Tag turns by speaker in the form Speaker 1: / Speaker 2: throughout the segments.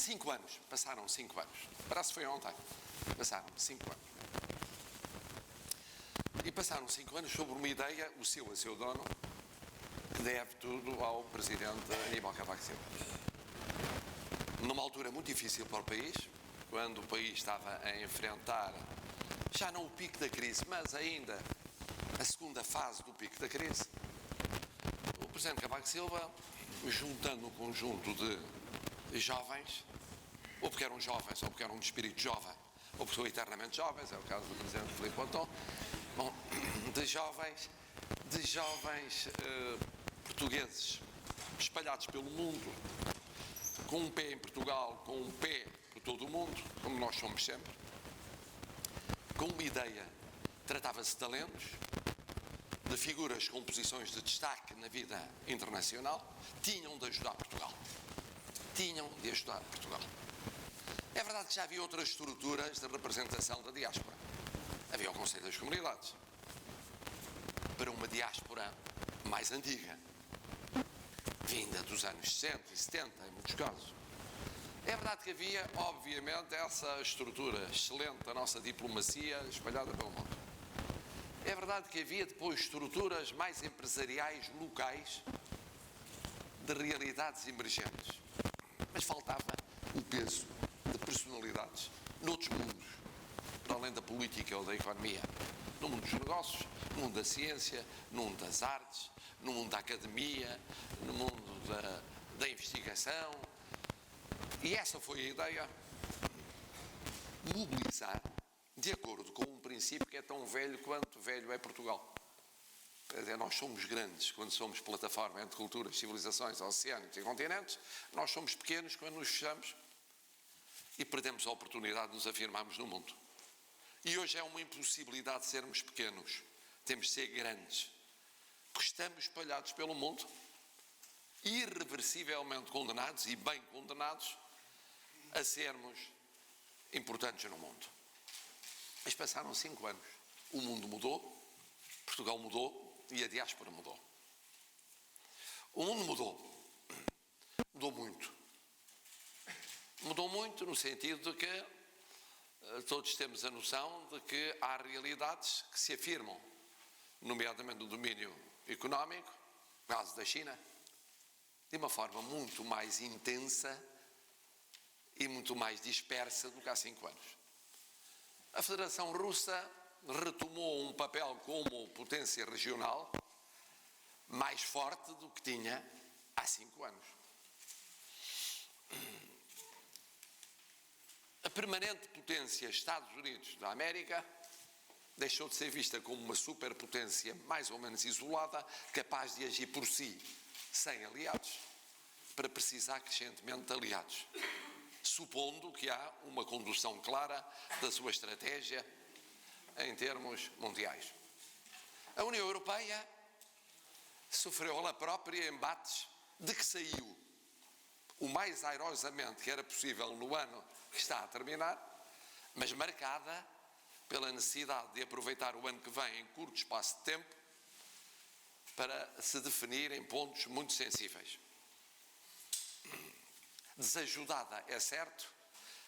Speaker 1: 5 anos, passaram 5 anos. Parece que foi ontem. Passaram 5 anos. E passaram 5 anos sobre uma ideia, o seu dono, que deve tudo ao presidente Aníbal Cavaco Silva. Numa altura muito difícil para o país, quando o país estava a enfrentar, já não o pico da crise, mas ainda a segunda fase do pico da crise, o presidente Cavaco Silva, juntando um conjunto de jovens, ou porque eram jovens, ou porque eram de espírito jovem, ou porque são eternamente jovens, é o caso do presidente Filipe Pontão, de jovens portugueses espalhados pelo mundo, com um pé em Portugal, com um pé por todo o mundo, como nós somos sempre, com uma ideia. Tratava-se de talentos, de figuras com posições de destaque na vida internacional, tinham de ajudar Portugal. É verdade que já havia outras estruturas de representação da diáspora. Havia o Conselho das Comunidades, para uma diáspora mais antiga, vinda dos anos 60 e 70, em muitos casos. É verdade que havia, obviamente, essa estrutura excelente da nossa diplomacia espalhada pelo mundo. É verdade que havia depois estruturas mais empresariais, locais, de realidades emergentes. Mas faltava o peso de personalidades noutros mundos, para além da política ou da economia. No mundo dos negócios, no mundo da ciência, no mundo das artes, no mundo da academia, no mundo da investigação. E essa foi a ideia: mobilizar de acordo com um princípio que é tão velho quanto velho é Portugal. Quer dizer, nós somos grandes quando somos plataforma entre culturas, civilizações, oceânicos e continentes. Nós somos pequenos quando nos fechamos e perdemos a oportunidade de nos afirmarmos no mundo. E hoje é uma impossibilidade de sermos pequenos. Temos de ser grandes, porque estamos espalhados pelo mundo, irreversivelmente condenados, e bem condenados, a sermos importantes no mundo. Mas passaram 5 anos. O mundo mudou, Portugal mudou e a diáspora mudou. O mundo mudou muito. Mudou muito no sentido de que todos temos a noção de que há realidades que se afirmam, nomeadamente no domínio económico, no caso da China, de uma forma muito mais intensa e muito mais dispersa do que há 5 anos. A Federação Russa retomou um papel como potência regional mais forte do que tinha há 5 anos. A permanente potência Estados Unidos da América deixou de ser vista como uma superpotência mais ou menos isolada, capaz de agir por si, sem aliados, para precisar crescentemente de aliados, supondo que há uma condução clara da sua estratégia em termos mundiais. A União Europeia sofreu ela própria embates de que saiu o mais airosamente que era possível no ano que está a terminar, mas marcada pela necessidade de aproveitar o ano que vem em curto espaço de tempo para se definir em pontos muito sensíveis. Desajudada, é certo,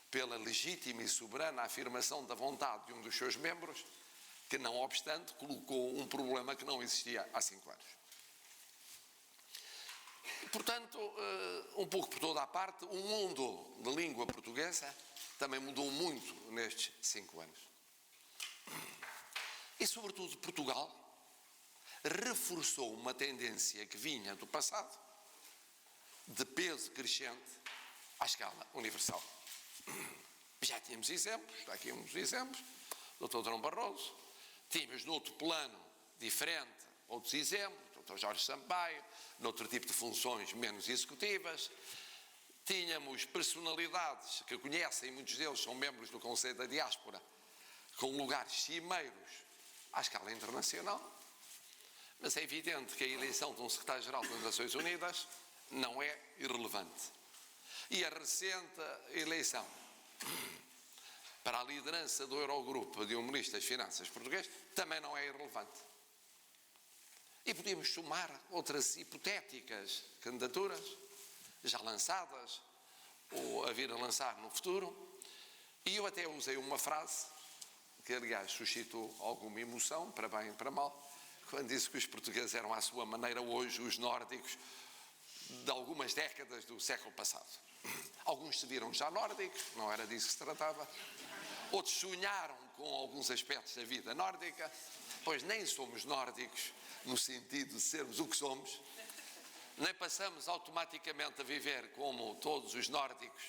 Speaker 1: pela legítima e soberana afirmação da vontade de um dos seus membros, que, não obstante, colocou um problema que não existia há 5 anos. Portanto, um pouco por toda a parte, o mundo de língua portuguesa também mudou muito nestes 5 anos. E, sobretudo, Portugal reforçou uma tendência que vinha do passado, de peso crescente à escala universal. Já tínhamos exemplos, está aqui uns exemplos, o Dr. Durão Barroso, tínhamos noutro plano diferente outros exemplos, o Dr. Jorge Sampaio, noutro tipo de funções menos executivas, tínhamos personalidades que conhecem, muitos deles são membros do Conselho da Diáspora, com lugares cimeiros à escala internacional, mas é evidente que a eleição de um secretário-geral das Nações Unidas não é irrelevante. E a recente eleição para a liderança do Eurogrupo de um Ministro das Finanças português também não é irrelevante. E podíamos somar outras hipotéticas candidaturas já lançadas, ou a vir a lançar no futuro. E eu até usei uma frase, que aliás suscitou alguma emoção, para bem e para mal, quando disse que os portugueses eram à sua maneira hoje os nórdicos de algumas décadas do século passado. Alguns se viram já nórdicos, não era disso que se tratava. Outros sonharam com alguns aspectos da vida nórdica, pois nem somos nórdicos no sentido de sermos o que somos, nem passamos automaticamente a viver como todos os nórdicos,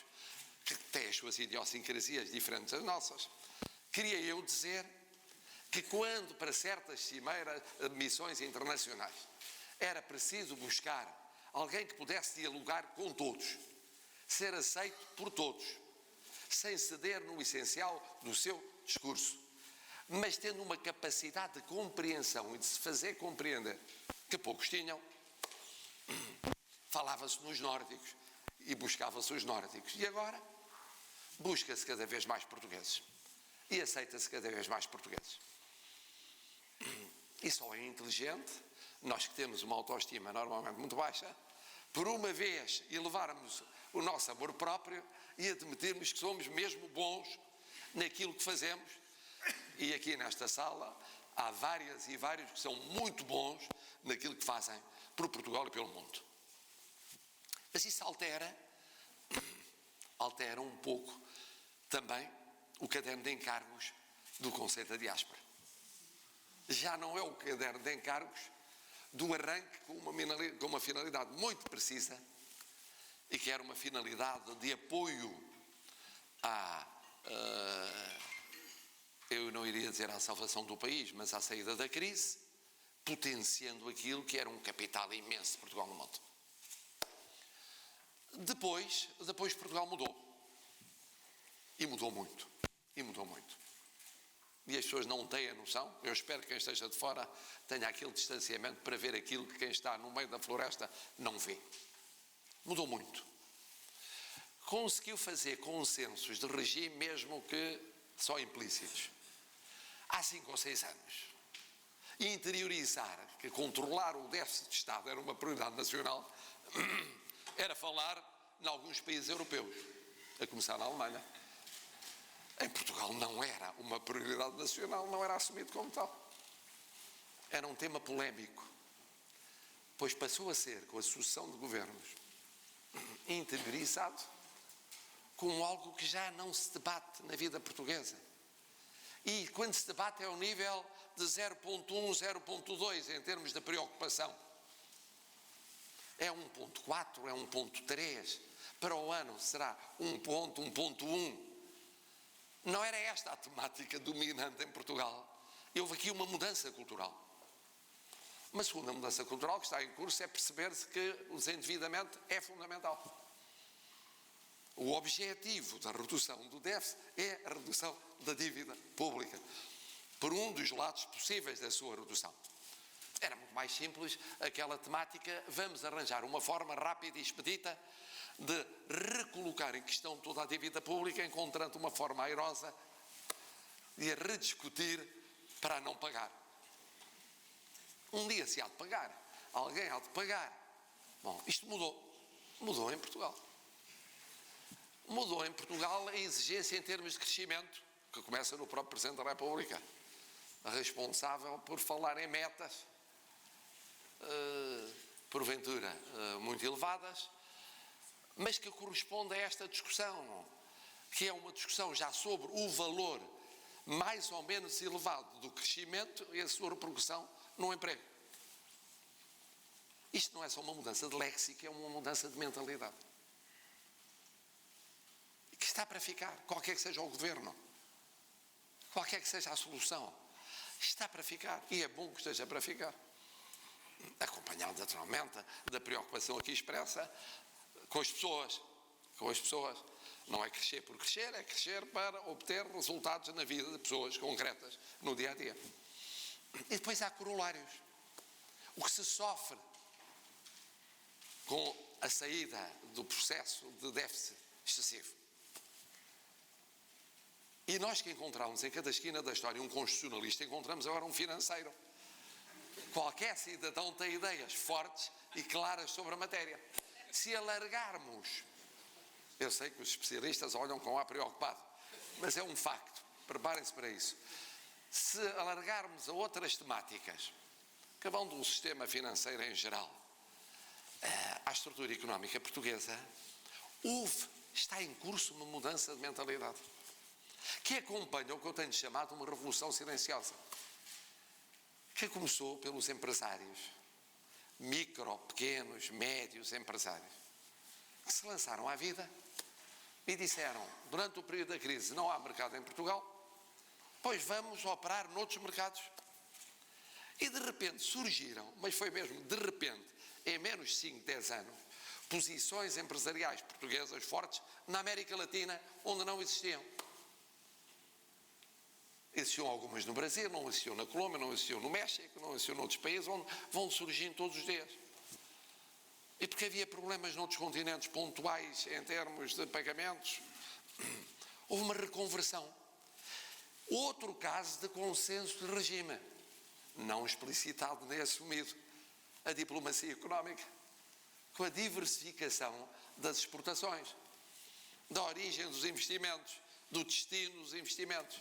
Speaker 1: que têm as suas idiosincrasias diferentes das nossas. Queria eu dizer que quando para certas cimeiras, missões internacionais, era preciso buscar alguém que pudesse dialogar com todos, ser aceito por todos, sem ceder no essencial do seu discurso, mas tendo uma capacidade de compreensão e de se fazer compreender, que poucos tinham, falava-se nos nórdicos e buscava-se os nórdicos. E agora busca-se cada vez mais portugueses e aceita-se cada vez mais portugueses. E só é inteligente, nós que temos uma autoestima normalmente muito baixa, por uma vez elevarmos o nosso amor próprio e admitirmos que somos mesmo bons naquilo que fazemos. E aqui nesta sala há várias e vários que são muito bons naquilo que fazem por Portugal e pelo mundo. Mas isso altera um pouco também o caderno de encargos do conceito da diáspora. Já não é o caderno de encargos do arranque com uma finalidade muito precisa, e que era uma finalidade de apoio eu não iria dizer à salvação do país, mas à saída da crise, potenciando aquilo que era um capital imenso de Portugal no mundo. Depois Portugal mudou. E mudou muito. E as pessoas não têm a noção. Eu espero que quem esteja de fora tenha aquele distanciamento para ver aquilo que quem está no meio da floresta não vê. Mudou muito. Conseguiu fazer consensos de regime, mesmo que só implícitos, há 5 ou 6 anos. E interiorizar que controlar o déficit de Estado era uma prioridade nacional, era falar em alguns países europeus, a começar na Alemanha. Em Portugal não era uma prioridade nacional, não era assumido como tal. Era um tema polémico, pois passou a ser, com a sucessão de governos, interiorizado como algo que já não se debate na vida portuguesa. E quando se debate é ao nível de 0.1, 0.2 em termos de preocupação. É 1.4, é 1.3, para o ano será 1.1. Não era esta a temática dominante em Portugal. Houve aqui uma mudança cultural. Uma segunda mudança cultural que está em curso é perceber-se que o desendividamento é fundamental. O objetivo da redução do déficit é a redução da dívida pública, por um dos lados possíveis da sua redução. Era muito mais simples aquela temática, vamos arranjar uma forma rápida e expedita de recolocar em questão toda a dívida pública, encontrando uma forma airosa de a rediscutir para não pagar. Um dia se há de pagar, alguém há de pagar. Bom, isto mudou em Portugal. Mudou em Portugal a exigência em termos de crescimento, que começa no próprio Presidente da República, responsável por falar em metas, porventura muito elevadas, mas que corresponde a esta discussão, que é uma discussão já sobre o valor mais ou menos elevado do crescimento e a sua repercussão no emprego. Isto não é só uma mudança de léxico, é uma mudança de mentalidade. Que está para ficar, qualquer que seja o governo, qualquer que seja a solução, está para ficar, e é bom que esteja para ficar, acompanhado naturalmente da preocupação aqui expressa com as pessoas, não é crescer por crescer, é crescer para obter resultados na vida de pessoas concretas, no dia a dia. E depois há corolários, o que se sofre com a saída do processo de déficit excessivo. E nós que encontramos em cada esquina da história um constitucionalista, encontramos agora um financeiro. Qualquer cidadão tem ideias fortes e claras sobre a matéria. Se alargarmos Eu sei que os especialistas olham com ar preocupado, mas é um facto. Preparem-se para isso. Se alargarmos a outras temáticas que vão do sistema financeiro em geral à estrutura económica portuguesa, está em curso uma mudança de mentalidade que acompanha o que eu tenho chamado uma revolução silenciosa, que começou pelos empresários, micro, pequenos, médios empresários, que se lançaram à vida e disseram, durante o período da crise, não há mercado em Portugal, pois vamos operar noutros mercados. E de repente surgiram, mas foi mesmo de repente, em menos de 5, 10 anos, posições empresariais portuguesas fortes na América Latina, onde não existiam. Existiam algumas no Brasil, não existiam na Colômbia, não existiam no México, não existiam noutros países, onde vão surgindo todos os dias. E porque havia problemas noutros continentes pontuais em termos de pagamentos, houve uma reconversão. Outro caso de consenso de regime, não explicitado nem assumido, a diplomacia económica, com a diversificação das exportações, da origem dos investimentos, do destino dos investimentos,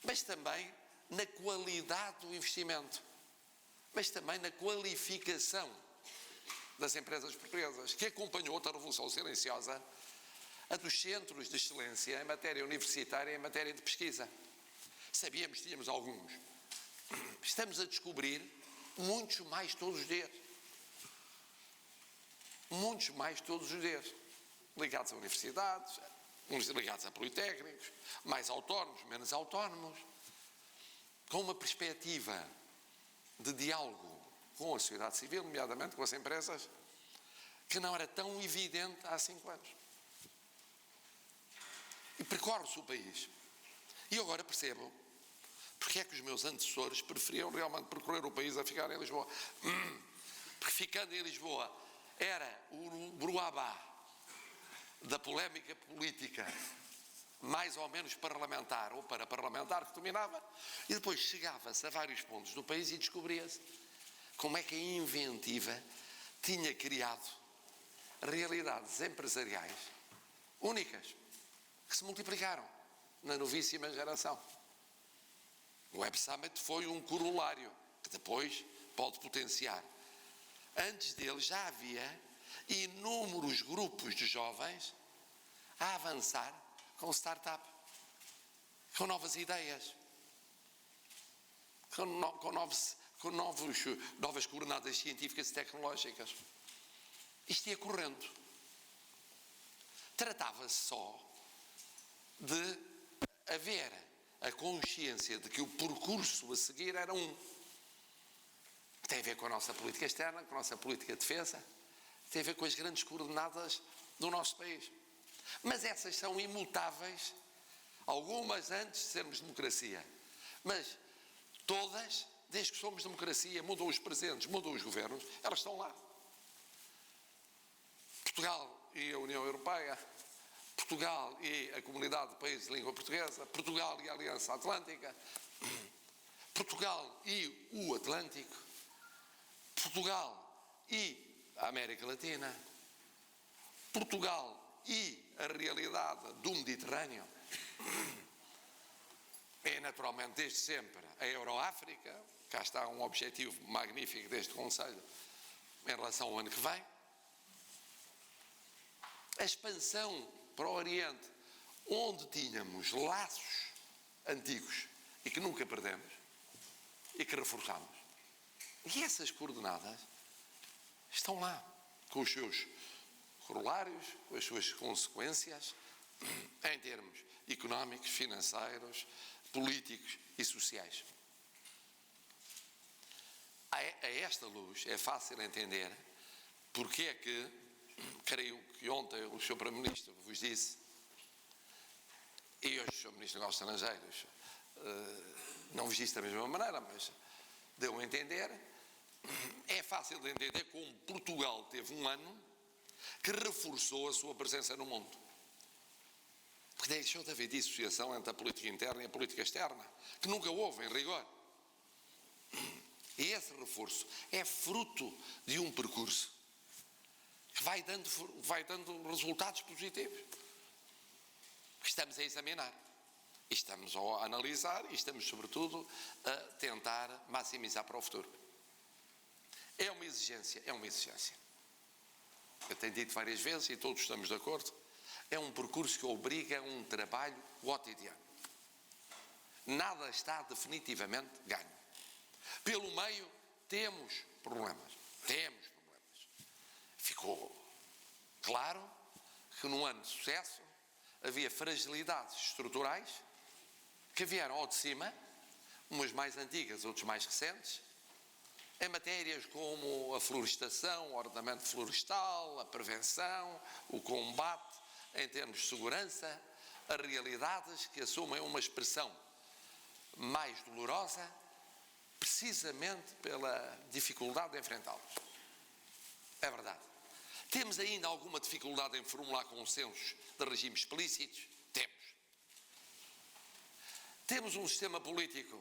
Speaker 1: mas também na qualidade do investimento, mas também na qualificação das empresas portuguesas, que acompanhou outra revolução silenciosa, a dos centros de excelência em matéria universitária e em matéria de pesquisa. Sabíamos, tínhamos alguns. Estamos a descobrir muitos mais todos os dias. Muitos mais todos os dias. Ligados a universidades, uns ligados a politécnicos, mais autónomos, menos autónomos, com uma perspectiva de diálogo com a sociedade civil, nomeadamente com as empresas, que não era tão evidente há 5 anos. E percorre-se o país. E eu agora percebo porque é que os meus antecessores preferiam realmente percorrer o país a ficar em Lisboa. Porque ficando em Lisboa era o bruabá da polémica política, mais ou menos parlamentar ou paraparlamentar, que dominava, e depois chegava-se a vários pontos do país e descobria-se como é que a inventiva tinha criado realidades empresariais únicas, que se multiplicaram na novíssima geração. O Web Summit foi um corolário, que depois pode potenciar. Antes dele já havia inúmeros grupos de jovens a avançar com startup, com novas ideias, com novas coordenadas científicas e tecnológicas. Isto ia correndo. Tratava-se só de haver a consciência de que o percurso a seguir era tem a ver com a nossa política externa, com a nossa política de defesa, tem a ver com as grandes coordenadas do nosso país. Mas essas são imutáveis, algumas antes de sermos democracia, mas todas, desde que somos democracia, mudam os presidentes, mudam os governos, elas estão lá. Portugal e a União Europeia, Portugal e a Comunidade de Países de Língua Portuguesa, Portugal e a Aliança Atlântica, Portugal e o Atlântico, Portugal e a América Latina, Portugal e a realidade do Mediterrâneo, é naturalmente desde sempre a Euroáfrica, cá está um objetivo magnífico deste Conselho em relação ao ano que vem, a expansão para o Oriente, onde tínhamos laços antigos e que nunca perdemos e que reforçamos. E essas coordenadas estão lá, com os seus corolários, com as suas consequências, em termos económicos, financeiros, políticos e sociais. A esta luz é fácil entender porque é que, creio que ontem o Sr. Primeiro-Ministro vos disse, e hoje o Sr. Ministro dos Negócios Estrangeiros não vos disse da mesma maneira, mas deu a entender, é fácil de entender como Portugal teve um ano que reforçou a sua presença no mundo. Porque deixou de haver dissociação entre a política interna e a política externa, que nunca houve, em rigor. E esse reforço é fruto de um percurso que vai dando resultados positivos, que estamos a examinar, e estamos a analisar, e estamos, sobretudo, a tentar maximizar para o futuro. É uma exigência. Eu tenho dito várias vezes, e todos estamos de acordo, é um percurso que obriga a um trabalho cotidiano. Nada está definitivamente ganho. Pelo meio, temos problemas. Ficou claro que num ano de sucesso havia fragilidades estruturais que vieram ao de cima, umas mais antigas, outras mais recentes, em matérias como a florestação, o ordenamento florestal, a prevenção, o combate, em termos de segurança, as realidades que assumem uma expressão mais dolorosa, precisamente pela dificuldade de enfrentá-los. É verdade. Temos ainda alguma dificuldade em formular consensos de regimes explícitos? Temos um sistema político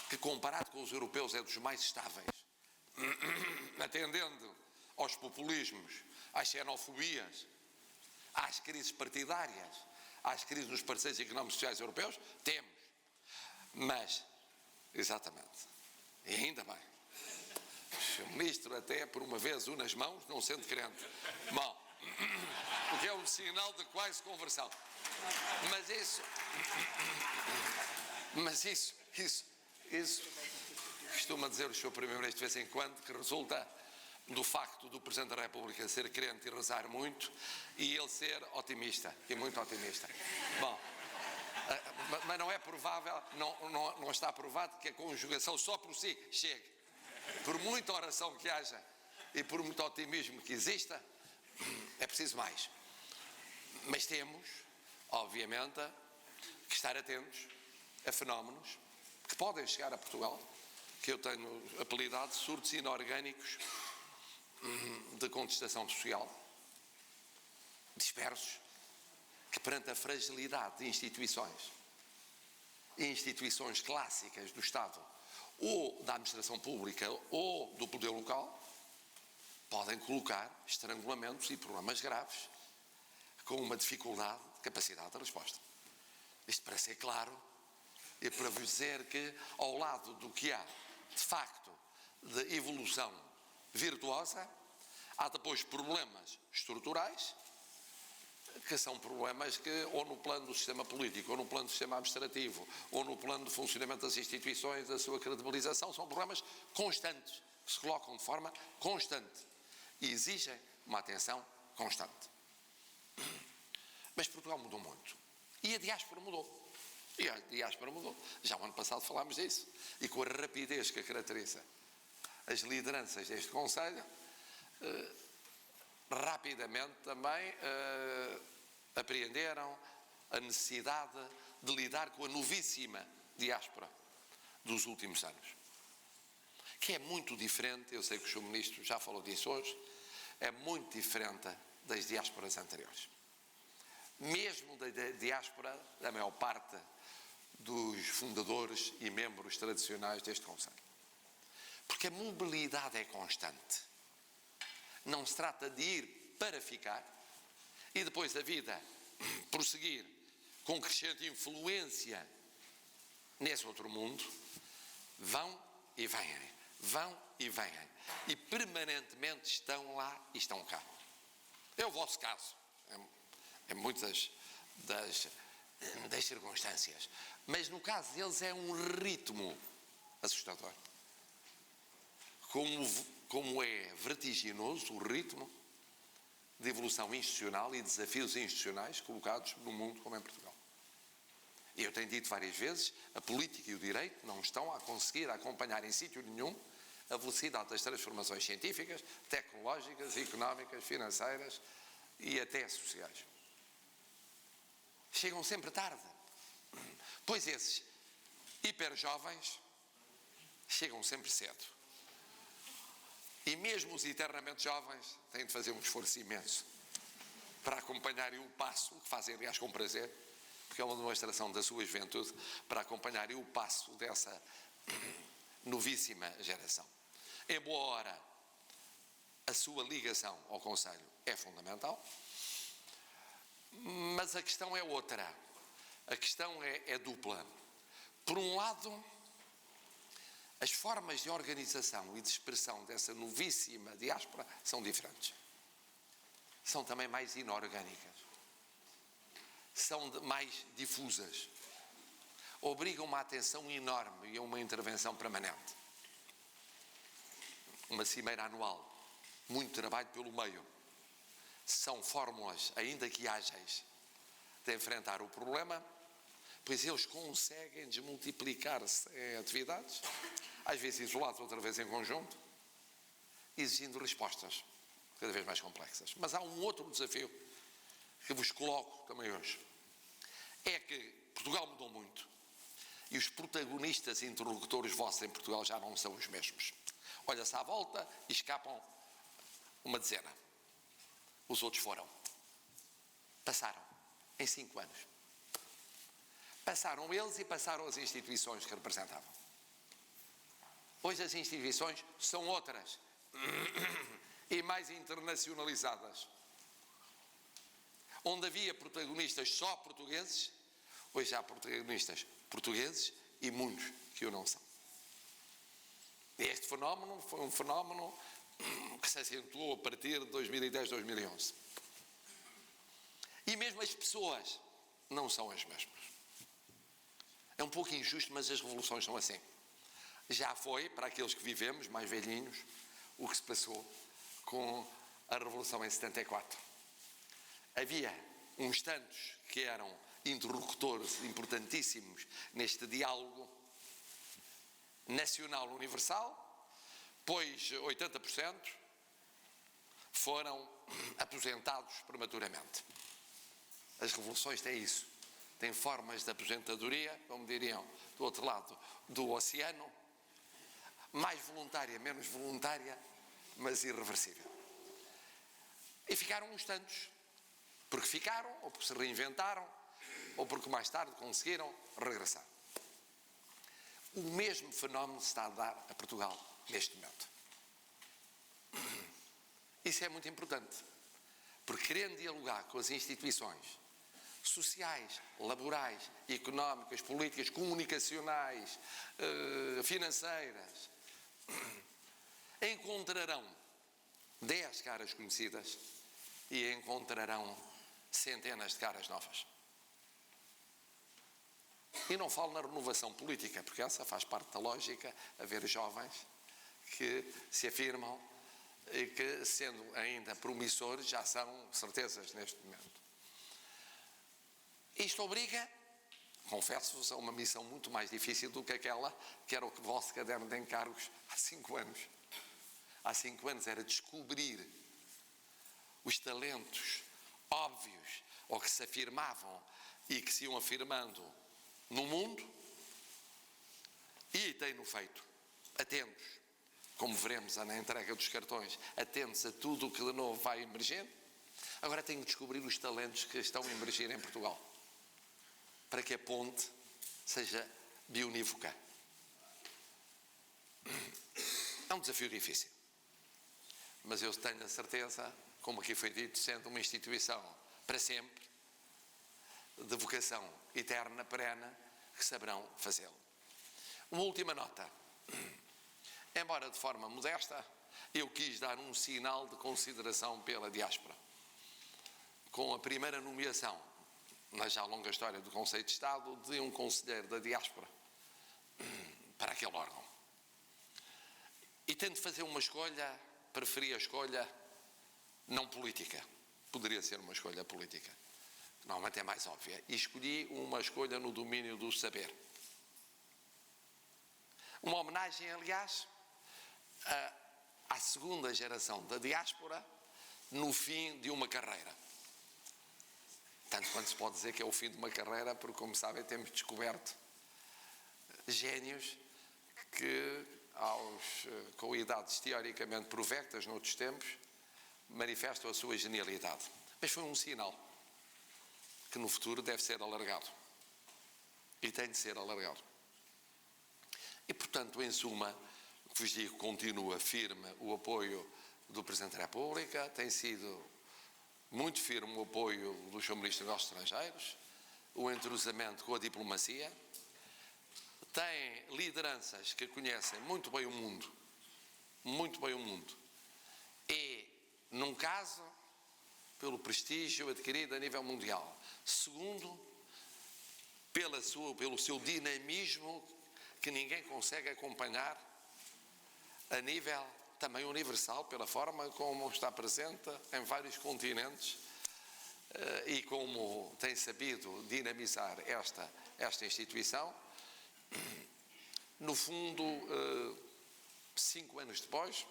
Speaker 1: que, comparado com os europeus, é dos mais estáveis, atendendo aos populismos, às xenofobias, às crises partidárias, às crises nos parceiros económicos e sociais europeus? Temos. Mas, exatamente, e ainda bem, o ministro até por uma vez une as mãos, não sendo crente. Bom, o que é um sinal de quase conversão. Mas isso costuma dizer o Sr. Primeiro-Ministro de vez em quando, que resulta do facto do Presidente da República ser crente e rezar muito, e ele ser otimista, e muito otimista. Bom, mas não é provável, não está provado que a conjugação só por si chegue. Por muita oração que haja e por muito otimismo que exista, é preciso mais. Mas temos, obviamente, que estar atentos a fenómenos que podem chegar a Portugal, que eu tenho apelidado de surtos inorgânicos de contestação social, dispersos, que perante a fragilidade de instituições clássicas do Estado, ou da administração pública, ou do poder local, podem colocar estrangulamentos e problemas graves, com uma dificuldade de capacidade de resposta. Isto para ser claro, e para vos dizer que, ao lado do que há, de facto, de evolução virtuosa, há depois problemas estruturais, que são problemas que, ou no plano do sistema político, ou no plano do sistema administrativo, ou no plano do funcionamento das instituições, da sua credibilização, são problemas constantes, que se colocam de forma constante e exigem uma atenção constante. Mas Portugal mudou muito. E a diáspora mudou. Já o ano passado falámos disso. E com a rapidez que caracteriza as lideranças deste Conselho, rapidamente também apreenderam a necessidade de lidar com a novíssima diáspora dos últimos anos, que é muito diferente, eu sei que o Sr. Ministro já falou disso hoje, é muito diferente das diásporas anteriores. Mesmo da diáspora da maior parte dos fundadores e membros tradicionais deste Conselho. Porque a mobilidade é constante. Não se trata de ir para ficar e depois a vida prosseguir com crescente influência nesse outro mundo. Vão e vêm. E permanentemente estão lá e estão cá. É o vosso caso. Em muitas das circunstâncias. Mas no caso deles é um ritmo assustador. Como é vertiginoso o ritmo de evolução institucional e desafios institucionais colocados no mundo como em Portugal. E eu tenho dito várias vezes, a política e o direito não estão a conseguir acompanhar em sítio nenhum a velocidade das transformações científicas, tecnológicas, económicas, financeiras e até sociais. Chegam sempre tarde. Pois esses hiperjovens chegam sempre cedo. E mesmo os eternamente jovens têm de fazer um esforço imenso para acompanharem o passo, que fazem aliás com prazer, porque é uma demonstração da sua juventude, para acompanharem o passo dessa novíssima geração. Embora a sua ligação ao Conselho é fundamental, mas a questão é outra. A questão é dupla. Por um lado, as formas de organização e de expressão dessa novíssima diáspora são diferentes. São também mais inorgânicas. São mais difusas. Obrigam uma atenção enorme e a uma intervenção permanente. Uma cimeira anual, muito trabalho pelo meio. São fórmulas, ainda que ágeis, de enfrentar o problema, pois eles conseguem desmultiplicar-se em atividades, às vezes isolados, outra vez em conjunto, exigindo respostas cada vez mais complexas. Mas há um outro desafio que vos coloco também hoje. É que Portugal mudou muito e os protagonistas e interlocutores vossos em Portugal já não são os mesmos. Olha-se à volta e escapam uma dezena. Os outros foram. Passaram em 5 anos. Passaram eles e passaram as instituições que representavam. Hoje as instituições são outras e mais internacionalizadas. Onde havia protagonistas só portugueses, hoje há protagonistas portugueses e muitos que o não são. Este fenómeno foi um fenómeno que se acentuou a partir de 2010, 2011. E mesmo as pessoas não são as mesmas. É um pouco injusto, mas as revoluções são assim. Já foi, para aqueles que vivemos, mais velhinhos, o que se passou com a Revolução em 74. Havia uns tantos que eram interlocutores importantíssimos neste diálogo nacional universal, pois 80% foram aposentados prematuramente. As revoluções têm isso. Têm formas de aposentadoria, como diriam do outro lado do oceano, mais voluntária, menos voluntária, mas irreversível. E ficaram uns tantos, porque ficaram, ou porque se reinventaram, ou porque mais tarde conseguiram regressar. O mesmo fenómeno se está a dar a Portugal neste momento. Isso é muito importante, porque querendo dialogar com as instituições sociais, laborais, económicas, políticas, comunicacionais, financeiras, encontrarão 10 caras conhecidas e encontrarão centenas de caras novas. E não falo na renovação política, porque essa faz parte da lógica, haver jovens que se afirmam e que, sendo ainda promissores, já são certezas neste momento. Isto obriga, confesso-vos, a uma missão muito mais difícil do que aquela que era o vosso caderno de encargos há 5 anos. Há 5 anos era descobrir os talentos óbvios, ou que se afirmavam e que se iam afirmando no mundo, e tem-no feito, atentos, como veremos na entrega dos cartões, atentos a tudo o que de novo vai emergir. Agora tenho que descobrir os talentos que estão a emergir em Portugal, para que a ponte seja biunívoca. É um desafio difícil, mas eu tenho a certeza, como aqui foi dito, sendo uma instituição para sempre, de vocação eterna, perene, que saberão fazê-lo. Uma última nota. Embora de forma modesta, eu quis dar um sinal de consideração pela diáspora, com a primeira nomeação, na já longa história do Conselho de Estado, de um conselheiro da diáspora para aquele órgão. E tendo de fazer uma escolha, preferi a escolha não política. Poderia ser uma escolha política, normalmente é mais óbvia, e escolhi uma escolha no domínio do saber. Uma homenagem, aliás, à segunda geração da diáspora no fim de uma carreira. Tanto quanto se pode dizer que é o fim de uma carreira, porque, como sabem, temos descoberto génios que, com idades teoricamente provectas noutros tempos, manifestam a sua genialidade. Mas foi um sinal que no futuro deve ser alargado. E tem de ser alargado. E, portanto, em suma, o que vos digo, continua firme o apoio do Presidente da República, tem sido muito firme o apoio do Sr. Ministro dos Negócios Estrangeiros, o entrosamento com a diplomacia, tem lideranças que conhecem muito bem o mundo, e, num caso, pelo prestígio adquirido a nível mundial, segundo, pelo seu dinamismo que ninguém consegue acompanhar a nível também universal, pela forma como está presente em vários continentes e como tem sabido dinamizar esta instituição. No fundo, 5 anos depois,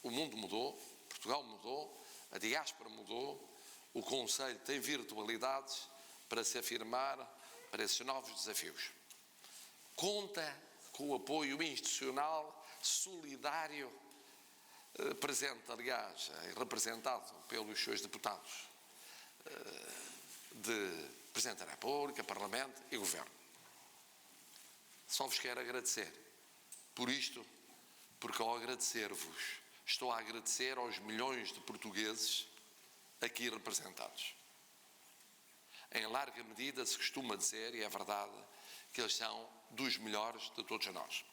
Speaker 1: o mundo mudou, Portugal mudou, a diáspora mudou, o Conselho tem virtualidades para se afirmar para esses novos desafios. Conta com o apoio institucional, solidário, presente, aliás, representado pelos seus deputados de Presidente da República, Parlamento e Governo. Só vos quero agradecer por isto, porque ao agradecer-vos, estou a agradecer aos milhões de portugueses aqui representados. Em larga medida se costuma dizer, e é verdade, que eles são dos melhores de todos nós.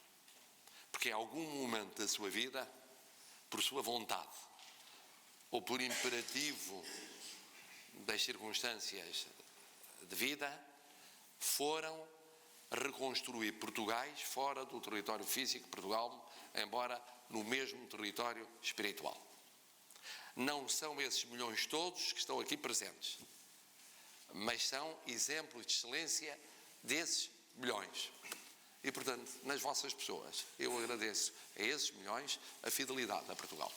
Speaker 1: Porque em algum momento da sua vida, por sua vontade, ou por imperativo das circunstâncias de vida, foram reconstruir Portugais fora do território físico de Portugal, embora no mesmo território espiritual. Não são esses milhões todos que estão aqui presentes, mas são exemplos de excelência desses milhões. E, portanto, nas vossas pessoas, eu agradeço a esses milhões a fidelidade a Portugal.